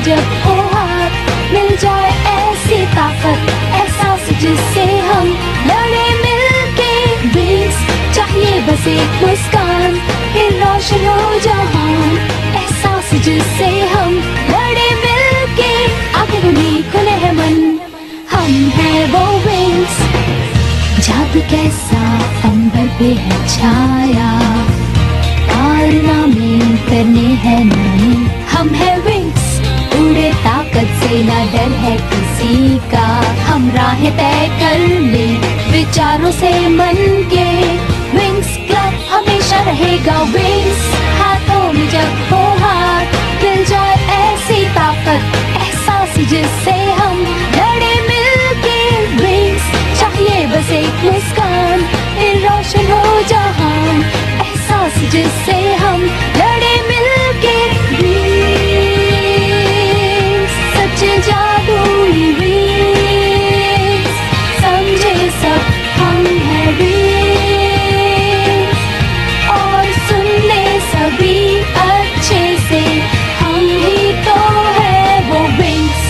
जब हो हाथ, मिल जाए ऐसी ताकत, एहसास जिससे हम लड़े मिलके। विंग्स चाहिए बस एक मुस्कान, फिर रोशन हो जहान, एहसास जिससे हम लड़े मिलके। आगे खुली खुले है मन, हम हैं वो विंग्स। जादू कैसा अंबर पे है छाया, कारनामे करने हैं नए। हम हैं विंग्स, उड़े ताकत से ना डर है किसी का। हम राहें तय कर ले विचारों से मन के। विंग्स क्लब हमेशा रहेगा विंग्स। हाथों में जब हो हाथ, मिल जाए ऐसी ताकत, एहसास जिससे हम लड़े मिलके। विंग्स चाहिए बस एक मुस्कान, फिर रोशन हो जहान, एहसास जिससे हम लड़े मिलके। विंग्स सच्चे जादुई विंग्स, समझे सब हम हैं विंग्स। और सुन ले सभी अच्छे से, हम ही तो है वो विंग्स।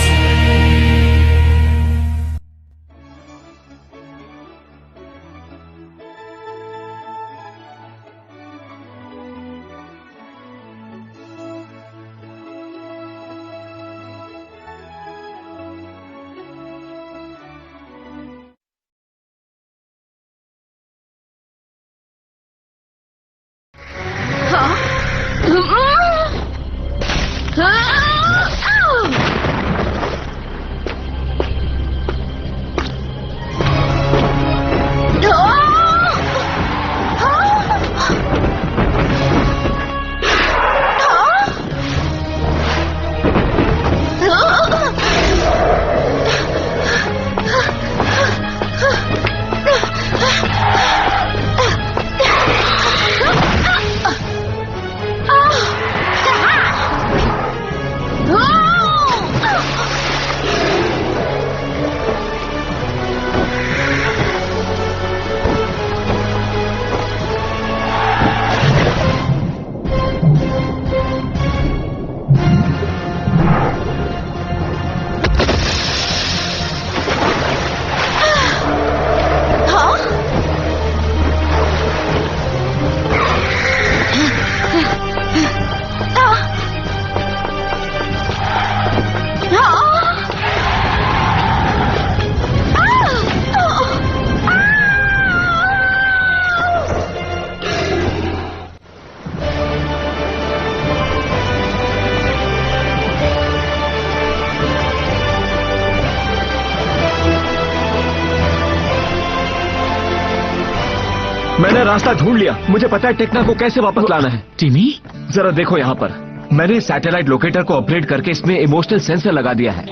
मैंने रास्ता ढूंढ लिया, मुझे पता है टेक्ना को कैसे वापस लाना है। टिमी, जरा देखो यहाँ पर, मैंने सैटेलाइट लोकेटर को अपग्रेड करके इसमें इमोशनल सेंसर लगा दिया है।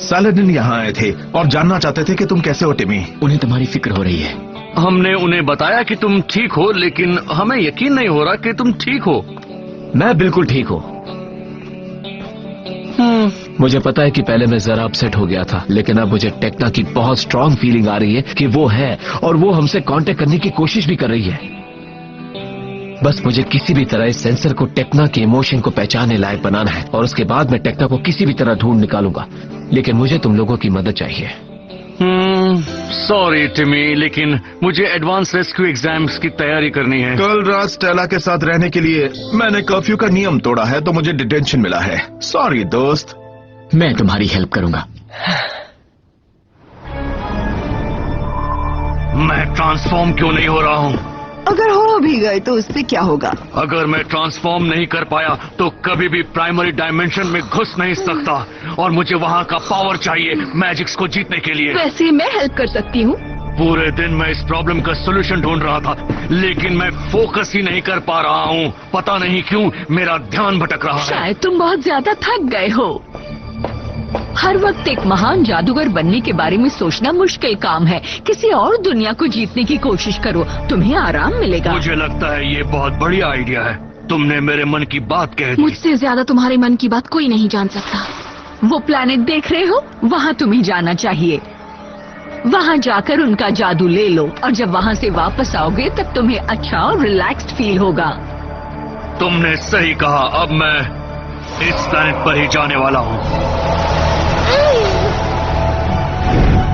सालादीन यहाँ आए थे और जानना चाहते थे कि तुम कैसे हो टिमी। उन्हें तुम्हारी फिक्र हो रही है। हमने उन्हें बताया कि तुम ठीक हो, लेकिन हमें यकीन नहीं हो रहा कि तुम ठीक हो। मैं बिल्कुल ठीक हूँ। मुझे पता है कि पहले मैं जरा अपसेट हो गया था, लेकिन अब मुझे टेक्ना की बहुत स्ट्रांग फीलिंग आ रही है कि वो है और वो हमसे कांटेक्ट करने की कोशिश भी कर रही है। बस मुझे किसी भी तरह इस सेंसर को टेक्ना के इमोशन को पहचानने लायक बनाना है और उसके बाद मैं टेक्ना को किसी भी तरह ढूंढ निकालूंगा। लेकिन मुझे तुम लोगों की मदद चाहिए। सॉरी टिमी, लेकिन मुझे एडवांस रेस्क्यू एग्जाम्स की तैयारी करनी है। कल रात स्टेला के साथ रहने के लिए मैंने कर्फ्यू का नियम तोड़ा है तो मुझे डिटेंशन मिला है। सॉरी दोस्त। मैं तुम्हारी हेल्प करूंगा। मैं ट्रांसफॉर्म क्यों नहीं हो रहा हूँ? अगर हो भी गए तो उससे क्या होगा? अगर मैं ट्रांसफॉर्म नहीं कर पाया तो कभी भी प्राइमरी डायमेंशन में घुस नहीं सकता और मुझे वहाँ का पावर चाहिए मैजिक्स को जीतने के लिए। वैसे मैं हेल्प कर सकती हूँ। पूरे दिन मैं इस प्रॉब्लम का सोल्यूशन ढूंढ रहा था, लेकिन मैं फोकस ही नहीं कर पा रहा हूँ। पता नहीं क्यों मेरा ध्यान भटक रहा है। शायद तुम बहुत ज्यादा थक गए हो। हर वक्त एक महान जादूगर बनने के बारे में सोचना मुश्किल काम है। किसी और दुनिया को जीतने की कोशिश करो, तुम्हें आराम मिलेगा। मुझे लगता है ये बहुत बढ़िया आइडिया है। तुमने मेरे मन की बात कह दी। मुझसे ज्यादा तुम्हारे मन की बात कोई नहीं जान सकता। वो प्लेनेट देख रहे हो, वहाँ तुम्हें जाना चाहिए। वहाँ जाकर उनका जादू ले लो और जब वहाँ से वापस आओगे तब तुम्हें अच्छा और रिलैक्स्ड फील होगा। तुमने सही कहा। अब मैं इस प्लैनेट पर ही जाने वाला हूँ।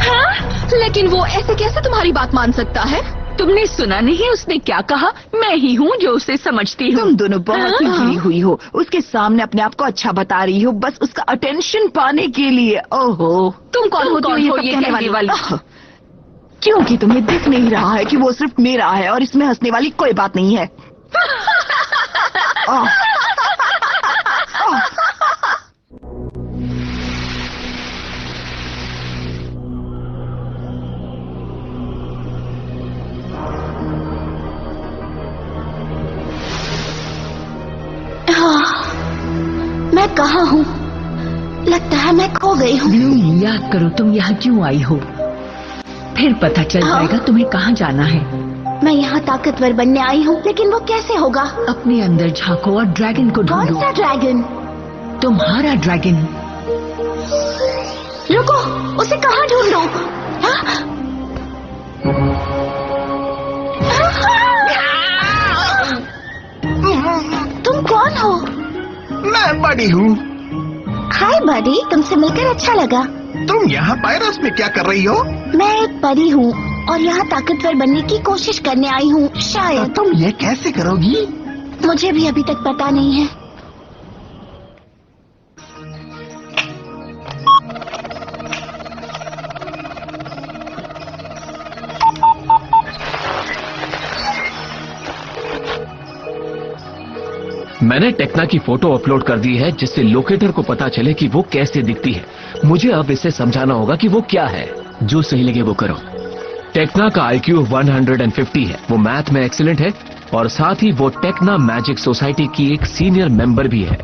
हाँ? लेकिन वो ऐसे कैसे तुम्हारी बात मान सकता है? तुमने सुना नहीं उसने क्या कहा? मैं ही हूँ जो उसे समझती हूँ। तुम दोनों बहुत ही हाँ। गिरी हुई हो। उसके सामने अपने आप को अच्छा बता रही हो, बस उसका अटेंशन पाने के लिए। ओहो, तुम कौन हो हो ये सब कहने कहने वाली? आह, क्योंकि तुम्हें दिख नहीं रहा है कि वो सिर्फ मेरा है और इसमें हंसने वाली कोई बात नहीं है। आह, आह, मैं कहाँ हूँ? लगता है मैं खो गई हूँ। ब्लूम, याद करो तुम यहाँ क्यों आई हो। फिर पता चल हाँ। जाएगा तुम्हें कहाँ जाना है। मैं यहाँ ताकतवर बनने आई हूँ, लेकिन वो कैसे होगा? अपने अंदर झांको और ड्रैगन को कौन ढूंढो। सा ड्रैगन? तुम्हारा ड्रैगन। रुको, उसे कहाँ ढूंढूं? हाँ? तुम कौन हो? मैं बड़ी हूँ। हाय बडी, तुमसे मिलकर अच्छा लगा। तुम यहाँ पायरस में क्या कर रही हो? मैं एक परी हूँ और यहाँ ताकतवर बनने की कोशिश करने आई हूँ। शायद तुम ये कैसे करोगी? मुझे भी अभी तक पता नहीं है। मैंने टेक्ना की फोटो अपलोड कर दी है जिससे लोकेटर को पता चले कि वो कैसे दिखती है। मुझे अब इसे समझाना होगा कि वो क्या है। जो सही लगे वो करो। टेक्ना का IQ 150 है। वो मैथ में एक्सीलेंट है और साथ ही वो टेक्ना मैजिक सोसाइटी की एक सीनियर मेंबर भी है।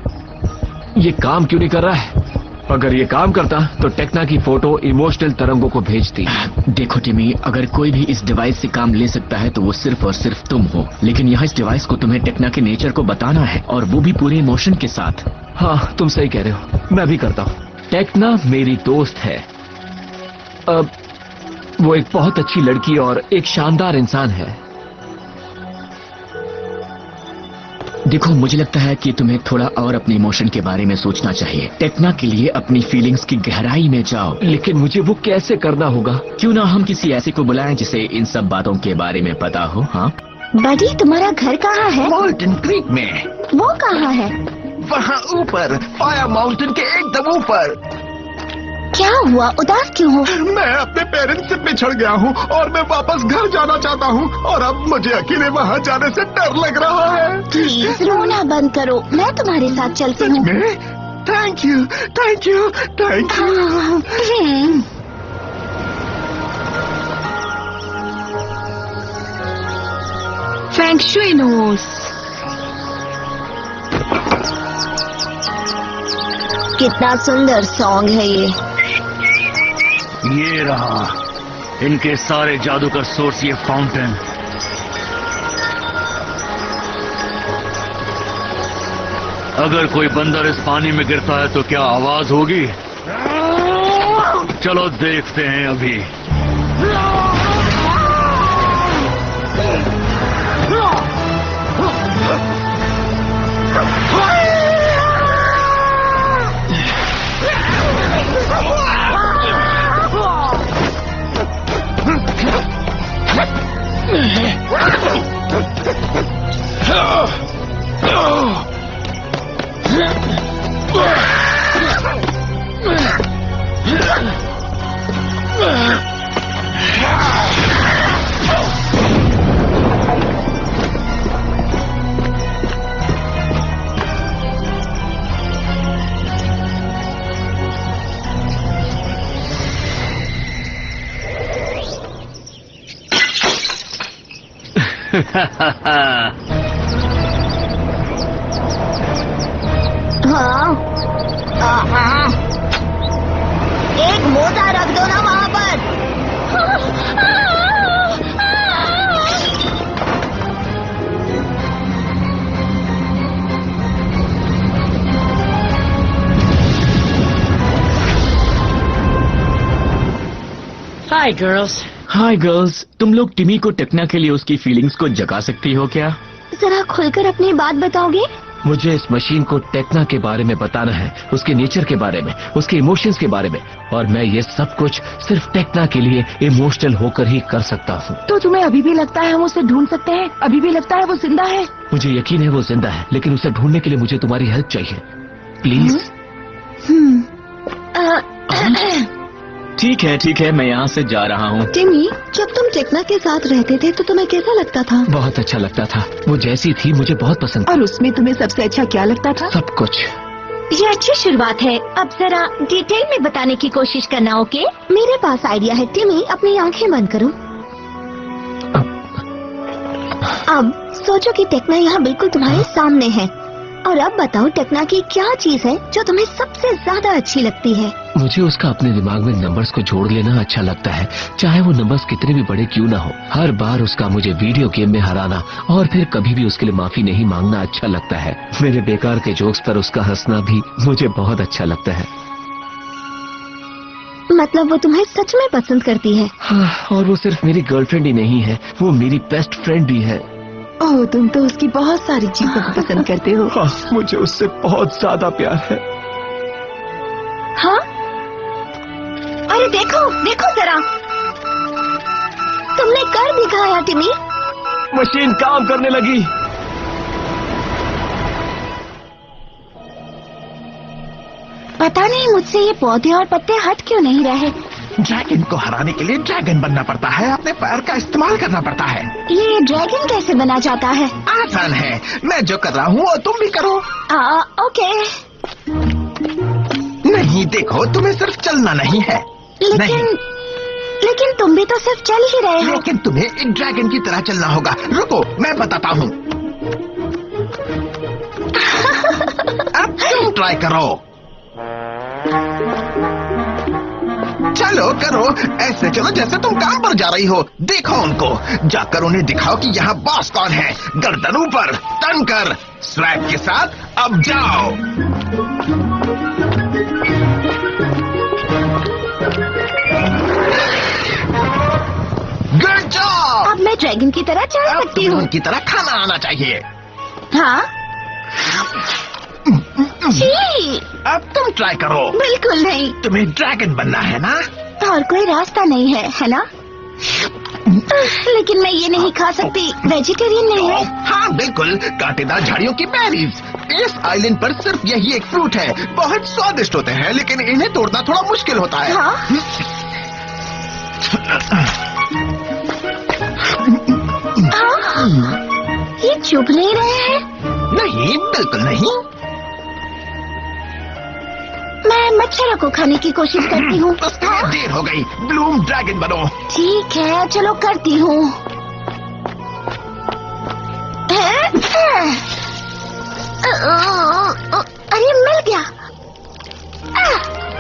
ये काम क्यों नहीं कर रहा है? अगर ये काम करता तो टेक्ना की फोटो इमोशनल तरंगों को भेजती। देखो टिमी, अगर कोई भी इस डिवाइस से काम ले सकता है तो वो सिर्फ और सिर्फ तुम हो। लेकिन यहाँ इस डिवाइस को तुम्हें टेक्ना के नेचर को बताना है, और वो भी पूरे इमोशन के साथ। हाँ, तुम सही कह रहे हो, मैं भी करता हूँ। टेक्ना मेरी दोस्त है। अब वो एक बहुत अच्छी लड़की और एक शानदार इंसान है। देखो, मुझे लगता है कि तुम्हें थोड़ा और अपने इमोशन के बारे में सोचना चाहिए। टेक्ना के लिए अपनी फीलिंग्स की गहराई में जाओ। लेकिन मुझे वो कैसे करना होगा? क्यों ना हम किसी ऐसे को बुलाएं जिसे इन सब बातों के बारे में पता हो। हाँ, बडी, तुम्हारा घर कहाँ है? माउंटेन क्रीक में। वो कहाँ है? वहाँ ऊपर, फायर माउंटेन के एकदम ऊपर। क्या हुआ? उदास क्यों हो? मैं अपने पेरेंट्स से बिछड़ गया हूँ और मैं वापस घर जाना चाहता हूँ, और अब मुझे अकेले वहाँ जाने से डर लग रहा है। प्लीज रोना बंद करो, मैं तुम्हारे साथ चलती हूँ। मैं? Thank you, thank you, thank you. Frank शुइनोस। कितना सुंदर सॉन्ग है ये रहा इनके सारे जादू का सोर्स, ये फाउंटेन। अगर कोई बंदर इस पानी में गिरता है तो क्या आवाज होगी? चलो देखते हैं अभी। हाँ। एक मोटा रख दो ना वहाँ पर। Hi girls. हाय गर्ल्स, तुम लोग टिमी को टेक्ना के लिए उसकी फीलिंग्स को जगा सकती हो क्या? जरा खुलकर अपनी बात बताओगे? मुझे इस मशीन को टेक्ना के बारे में बताना है, उसके नेचर के बारे में, उसके इमोशंस के बारे में, और मैं ये सब कुछ सिर्फ टेक्ना के लिए इमोशनल होकर ही कर सकता हूँ। तो तुम्हें अभी भी लगता है हम उसे ढूंढ सकते हैं? अभी भी लगता है वो जिंदा है? मुझे यकीन है वो जिंदा है, लेकिन उसे ढूंढने के लिए मुझे तुम्हारी हेल्प चाहिए, प्लीज। ठीक है, मैं यहाँ से जा रहा हूँ। टिमी, जब तुम टेक्ना के साथ रहते थे तो तुम्हें कैसा लगता था? बहुत अच्छा लगता था, वो जैसी थी मुझे बहुत पसंद। और उसमें तुम्हें सबसे अच्छा क्या लगता था? सब कुछ। ये अच्छी शुरुआत है, अब जरा डिटेल में बताने की कोशिश करना, ओके? मेरे पास आइडिया है। टिमी, अपनी आंखें बंद करो। अब सोचो कि टेक्ना यहाँ बिल्कुल तुम्हारे सामने है, और अब बताओ टेक्ना की क्या चीज है जो तुम्हें सबसे ज्यादा अच्छी लगती है? मुझे उसका अपने दिमाग में नंबर्स को जोड़ लेना अच्छा लगता है, चाहे वो नंबर्स कितने भी बड़े क्यों ना हो। हर बार उसका मुझे वीडियो गेम में हराना और फिर कभी भी उसके लिए माफी नहीं मांगना अच्छा लगता है। मेरे बेकार के जोक्स पर उसका हंसना भी मुझे बहुत अच्छा लगता है। मतलब वो तुम्हें सच में पसंद करती है? हाँ, और वो सिर्फ मेरी गर्लफ्रेंड ही नहीं है, वो मेरी बेस्ट फ्रेंड भी है। ओह, तुम तो उसकी बहुत सारी चीजों को पसंद करते हो। हाँ, मुझे उससे बहुत ज्यादा प्यार है। हाँ? अरे देखो जरा, तुमने कर दिखाया टिमी। मशीन काम करने लगी। पता नहीं मुझसे ये पौधे और पत्ते हट क्यों नहीं रहे। ड्रैगन को हराने के लिए ड्रैगन बनना पड़ता है, अपने पैर का इस्तेमाल करना पड़ता है। ये ड्रैगन कैसे बना जाता है? आसान है, मैं जो कर रहा हूँ वो तुम भी करो। ओके। नहीं, देखो, तुम्हें सिर्फ चलना नहीं है। लेकिन तुम भी तो सिर्फ चल ही रहे हो। लेकिन तुम्हें एक ड्रैगन की तरह चलना होगा। रुको, मैं बताता हूँ। अब तुम ट्राई करो। चलो करो, ऐसे चलो जैसे तुम काम पर जा रही हो। देखो उनको, जाकर उन्हें दिखाओ कि यहाँ बॉस कौन है। गर्दन ऊपर, टर्न कर, स्वैग के साथ। अब जाओ। Good job. अब मैं ड्रैगन की तरह चल अब सकती हूँ। उनकी तरह खाना आना चाहिए। हाँ? छी! अब तुम ट्राई करो। बिल्कुल नहीं। तुम्हें ड्रैगन बनना है ना? और कोई रास्ता नहीं है ना? लेकिन मैं ये नहीं खा सकती, वेजिटेरियन नहीं है। हाँ बिल्कुल, कांटेदार झाड़ियों की बेरीज। इस आइलैंड पर सिर्फ यही एक फ्रूट है। बहुत स्वादिष्ट होते हैं, लेकिन इन्हें तोड़ना थोड़ा मुश्किल होता है। हाँ? ये चुभ नहीं रहे हैं? नहीं, बिल्कुल नहीं। मैं मच्छरों को खाने की कोशिश करती हूँ। उसके लिए देर हो गई। ब्लूम ड्रैगन बनो। ठीक है, चलो करती हूँ। अरे मिल गया।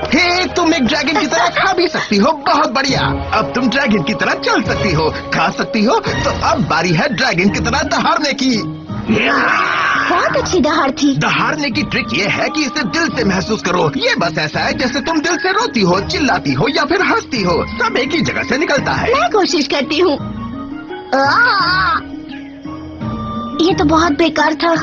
हे, तुम एक ड्रैगन की तरह खा भी सकती हो। बहुत बढ़िया। अब तुम ड्रैगन की तरह चल सकती हो, खा सकती हो। तो अब बारी है ड्रैगन की तरह दहाड़ने की। बहुत अच्छी दहाड़ थी। दहाड़ने की ट्रिक ये है कि इसे दिल से महसूस करो। ये बस ऐसा है जैसे तुम दिल से रोती हो, चिल्लाती हो या फिर हंसती हो। सब एक ही जगह से निकलता है। मैं कोशिश करती हूँ। ये तो बहुत बेकार था।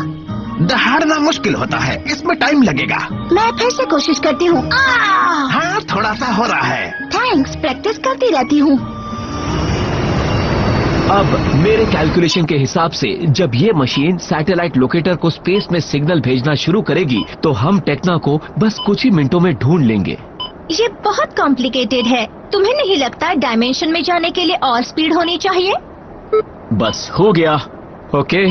दहाड़ना मुश्किल होता है, इसमें टाइम लगेगा। मैं फिर से कोशिश करती हूँ। हाँ, थोड़ा सा हो रहा है। थैंक्स, प्रैक्टिस करती रहती हूँ। अब मेरे कैलकुलेशन के हिसाब से जब ये मशीन सैटेलाइट लोकेटर को स्पेस में सिग्नल भेजना शुरू करेगी तो हम टेक्ना को बस कुछ ही मिनटों में ढूंढ लेंगे। ये बहुत कॉम्प्लिकेटेड है। तुम्हें नहीं लगता डायमेंशन में जाने के लिए और स्पीड होनी चाहिए? बस हो गया। ओके,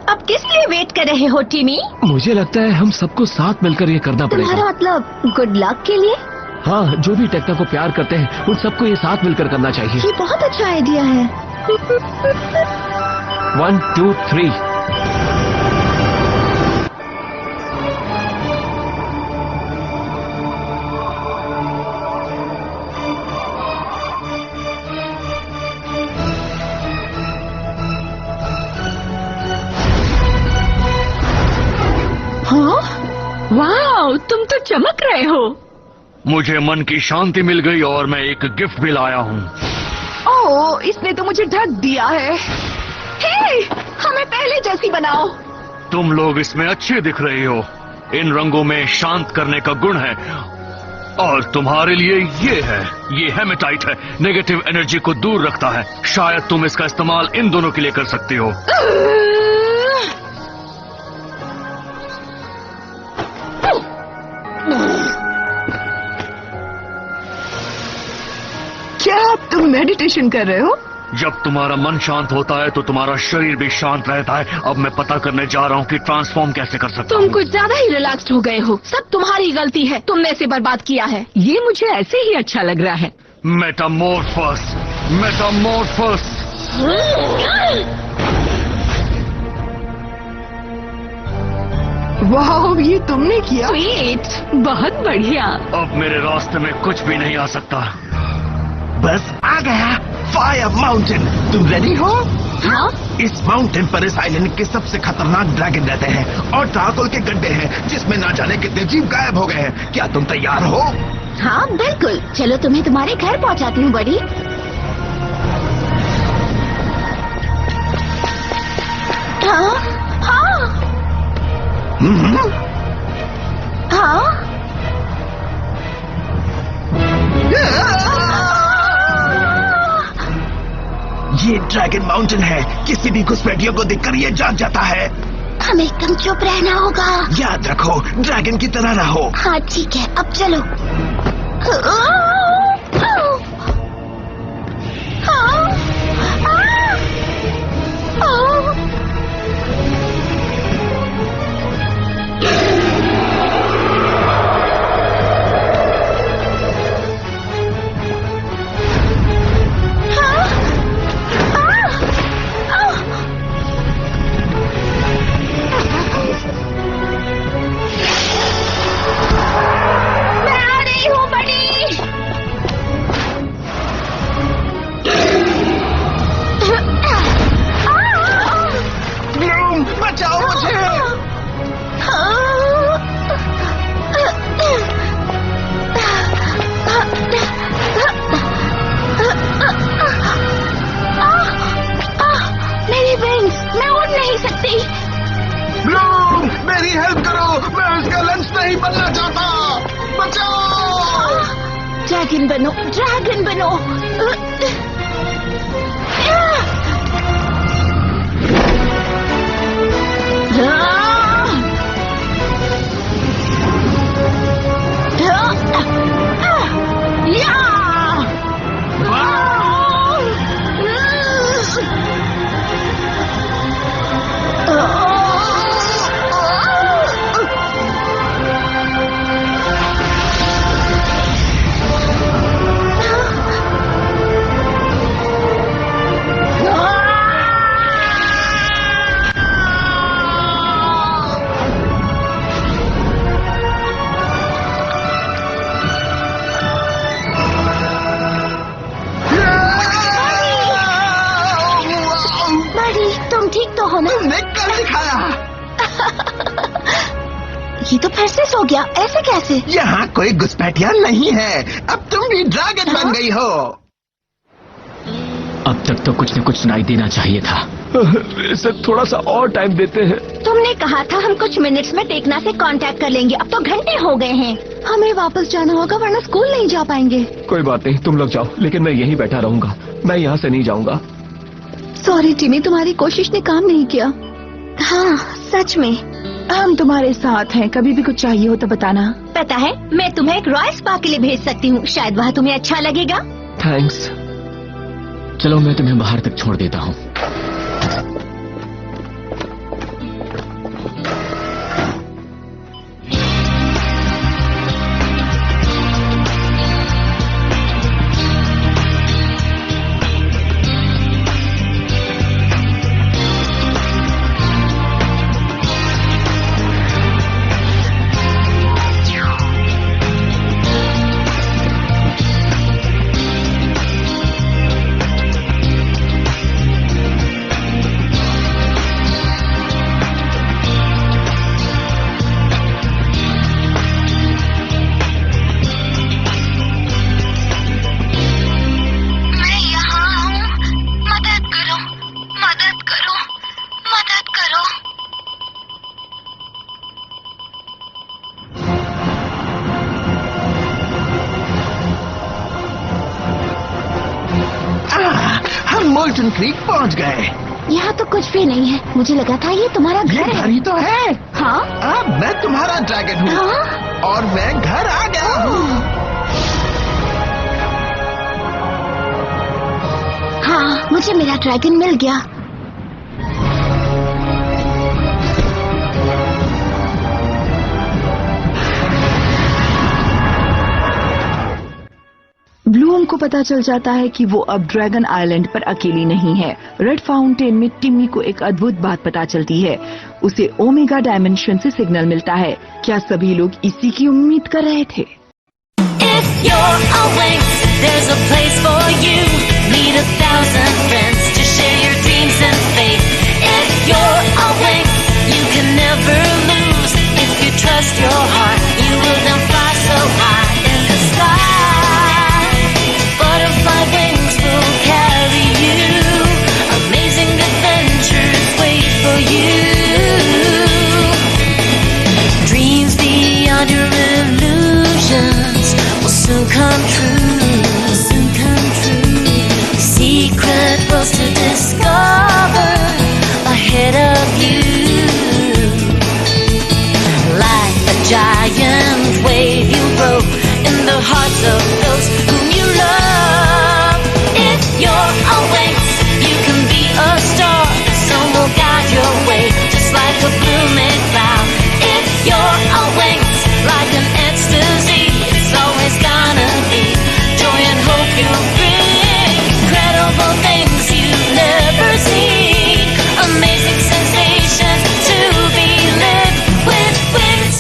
अब किस लिए वेट कर रहे हो टिमी? मुझे लगता है हम सबको साथ मिलकर ये करना तुम्हारा पड़ेगा। मतलब गुड लक के लिए? हाँ, जो भी टेक्ना को प्यार करते हैं उन सबको ये साथ मिलकर करना चाहिए। ये बहुत अच्छा आइडिया है। 1 2 3। हाँ? वाह, तुम तो चमक रहे हो। मुझे मन की शांति मिल गई और मैं एक गिफ्ट भी लाया हूँ। ओह, इसने तो मुझे ढक दिया है। हे, हमें पहले जैसी बनाओ। तुम लोग इसमें अच्छे दिख रही हो। इन रंगों में शांत करने का गुण है और तुम्हारे लिए ये हेमेटाइट है, नेगेटिव एनर्जी को दूर रखता है। शायद तुम इसका इस्तेमाल इन दोनों के लिए कर सकती हो। क्या तुम मेडिटेशन कर रहे हो? जब तुम्हारा मन शांत होता है तो तुम्हारा शरीर भी शांत रहता है। अब मैं पता करने जा रहा हूँ कि ट्रांसफॉर्म कैसे कर सकता तुम हूँ। कुछ ज्यादा ही रिलैक्स्ड हो गए हो। सब तुम्हारी गलती है, तुमने इसे बर्बाद किया है। ये मुझे ऐसे ही अच्छा लग रहा है। मेटामॉर्फस, मेटामॉर्फस। वाह, ये तुमने किया। स्वीट, बहुत बढ़िया। अब मेरे रास्ते में कुछ भी नहीं आ सकता। बस आ गया फायर माउंटेन। तुम रेडी हो? हाँ? इस माउंटेन पर इस आइलैंड के सबसे खतरनाक ड्रैगन रहते हैं और चारकोल के गड्ढे हैं जिसमें ना जाने कितने जीव गायब हो गए हैं। क्या तुम तैयार हो? हाँ बिल्कुल, चलो तुम्हें तुम्हारे घर पहुंचाती हूँ बड़ी। हाँ हाँ हाँ। ये ड्रैगन माउंटेन है। किसी भी घुसपैठियों को देखकर ये जाग जाता है। हमें एकदम चुप रहना होगा। याद रखो, ड्रैगन की तरह रहो। हाँ ठीक है, अब चलो। बचाओ मुझे। मेरी विंग्स, मैं उड़ नहीं सकती। ब्लूम, मेरी हेल्प करो, मैं उसका लंच नहीं बनना चाहता। बचाओ। ड्रैगन बनो, ड्रैगन बनो। तुम ठीक तो हो ना? तुमने कल दिखाया। ये तो फिर से सो गया, ऐसे कैसे? यहाँ कोई घुसपैठिया नहीं है। अब तुम भी ड्रैगन बन गई हो। अब तक तो कुछ न कुछ सुनाई देना चाहिए था। इसे थोड़ा सा और टाइम देते हैं। तुमने कहा था हम कुछ मिनट्स में टेकना से कांटेक्ट कर लेंगे, अब तो घंटे हो गए हैं। हमें वापस जाना होगा वरना स्कूल नहीं जा पाएंगे। कोई बात नहीं, तुम लोग जाओ, लेकिन मैं यहीं बैठा रहूंगा। मैं यहाँ से नहीं जाऊंगा। सॉरी टिमी, तुम्हारी कोशिश ने काम नहीं किया। हाँ सच में। हम तुम्हारे साथ हैं, कभी भी कुछ चाहिए हो तो बताना। पता है, मैं तुम्हें एक रॉयल स्पा के लिए भेज सकती हूँ, शायद वहाँ तुम्हें अच्छा लगेगा। थैंक्स। चलो मैं तुम्हें बाहर तक छोड़ देता हूँ। मोल्टन क्रीक पहुंच गए। यहाँ तो कुछ भी नहीं है। मुझे लगा था ये तुम्हारा ये घर घर है। ही तो है। हाँ अब मैं तुम्हारा ड्रैगन हूँ हाँ? और मैं घर आ गया हूँ। हाँ, मुझे मेरा ड्रैगन मिल गया। ब्लूम को पता चल जाता है कि वो अब ड्रैगन आइलैंड पर अकेली नहीं है। रेड फाउंटेन में टिम्मी को एक अद्भुत बात पता चलती है। उसे ओमेगा डायमेंशन से सिग्नल मिलता है। क्या सभी लोग इसी की उम्मीद कर रहे थे? If you're awake, there's a place for you. Meet 1,000 friends to share your dreams and faith. If you're awake, you can never lose. If you trust your heart, you will then fly so high in the sky. Butterfly wings will carry you. Amazing adventures wait for you. Dreams beyond your illusions will soon come true. Soon come true. Secret worlds to discover ahead of you. Like a giant wave, you grow in the hearts of those whom you love. If you're awake, you can be a star. Sun will guide your way, just like a blooming cloud. If you're awake, like an ecstasy, it's always gonna be joy and hope you bring. Incredible things you've never seen. Amazing sensation to be lived with wings.